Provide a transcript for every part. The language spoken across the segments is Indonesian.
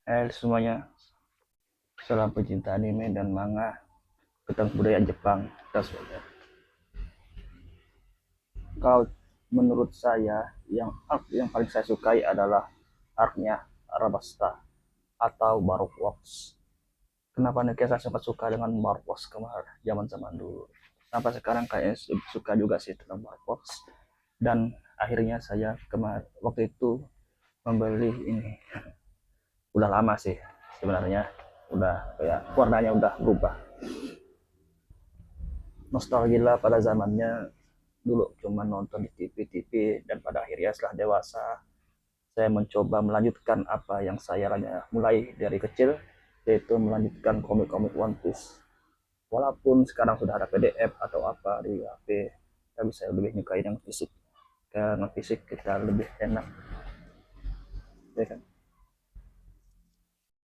Semuanya, salam pecinta anime dan manga tentang budaya Jepang dan sebagainya. Kalau menurut saya, yang paling saya sukai adalah arc-nya Arabasta atau Baroque Works. Kenapa nih saya sempat suka dengan Baroque Works kemarin zaman-zaman dulu. Sampai sekarang kayaknya suka juga sih tentang Baroque Works. Dan akhirnya saya kemarin waktu itu membeli ini. Udah lama sih sebenarnya, udah kayak warnanya udah berubah. Nostalgia pada zamannya dulu cuma nonton di TV-TV, dan pada akhirnya setelah dewasa saya mencoba melanjutkan apa yang saya mulai dari kecil, yaitu melanjutkan komik-komik One Piece. Walaupun sekarang sudah ada PDF atau apa di HP, tapi saya lebih menyukai yang fisik, karena fisik kita lebih enak, ya kan?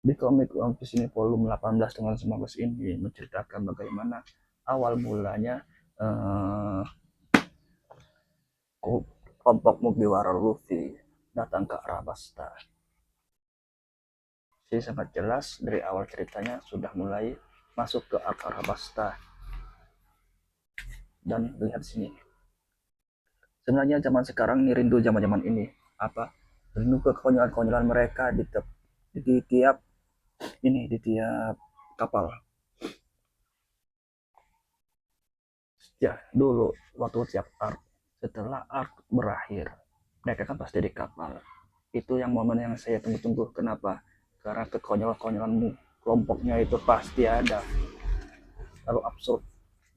Di komik One Piece ini volume 18 dengan 19 ini menceritakan bagaimana awal mulanya eh, kelompok Mugiwara Luffy datang ke Arabasta. Jadi sangat jelas dari awal ceritanya sudah mulai masuk ke Arabasta. Dan lihat sini, sebenarnya zaman sekarang ini rindu zaman-zaman ini, apa, rindu ke kekonyolan-kekonyolan mereka di tiap ini, di tiap kapal. Ya dulu waktu tiap arc, setelah arc berakhir, mereka kan pasti di kapal. Itu yang momen yang saya tunggu-tunggu. Kenapa? Karena kekonyolan-konyolan kelompoknya itu pasti ada, lalu absurd.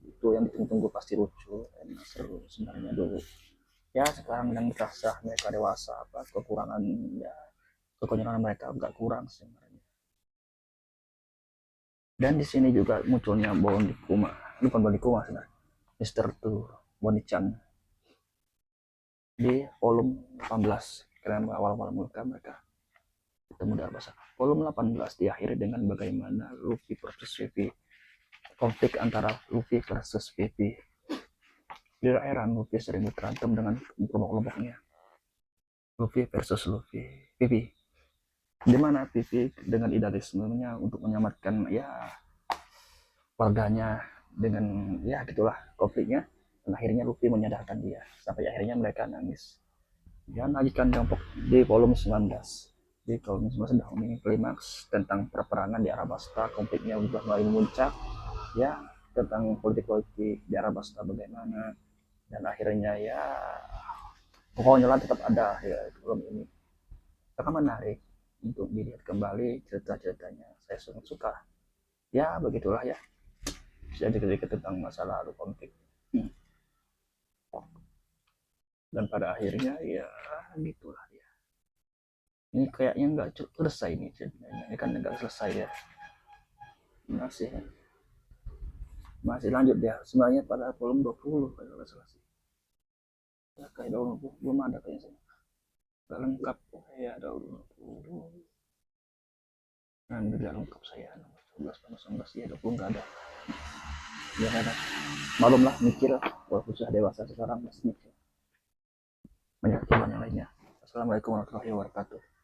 Itu yang ditunggu-tunggu, pasti lucu dan seru sebenarnya dulu. Ya sekarang yang terasa mereka dewasa, apa kekurangan, ya kekonyolan mereka agak kurang sebenarnya. Dan di sini juga munculnya Boni Kuma, bukan Boni Kuma sebenarnya, Mister Tu, Boni Chan di volume 18. Karena awal-awal mereka ketemu dalam bahasa. Volume 18 diakhiri dengan bagaimana Luffy versus Vivi, konflik antara Luffy versus Vivi. Di daerah Luffy sering berantem dengan kelompok-kelompoknya. Luffy versus Vivi, di mana Vivi dengan idealismenya untuk menyelamatkan ya warganya, dengan ya gitulah konfliknya, dan akhirnya Luffy menyadarkan dia, sampai akhirnya mereka nangis. Dan lanjutkan kelompok di volume 19. Di volume 19 sudah memiliki klimaks tentang perperangan di Arabasta, konfliknya sudah mulai memuncak, ya tentang politik-politik di Arabasta bagaimana, dan akhirnya ya pokoknya tetap ada ya film ini. Sangat menarik untuk dilihat kembali cerita-ceritanya. Saya sangat suka. Ya begitulah ya. Sedikit-sedikit tentang masa lalu konflik. Hmm. Dan pada akhirnya ya gitulah ya. Ini kayaknya nggak selesai nih ceritanya. Ini kan nggak selesai ya. Masih masih lanjut ya. Sebenarnya pada volume 20 kalau nggak salah sih. Ya, kayak belum ada kayaknya. Nggak lengkap ya, ada 20. Nah, tidak lengkap saya nomor 11 nomor 19 ya, 20 nggak ada. Ya ada. Malum lah mikir, walaupun sudah dewasa sekarang masih mikir banyak yang lainnya. Assalamualaikum warahmatullahi wabarakatuh.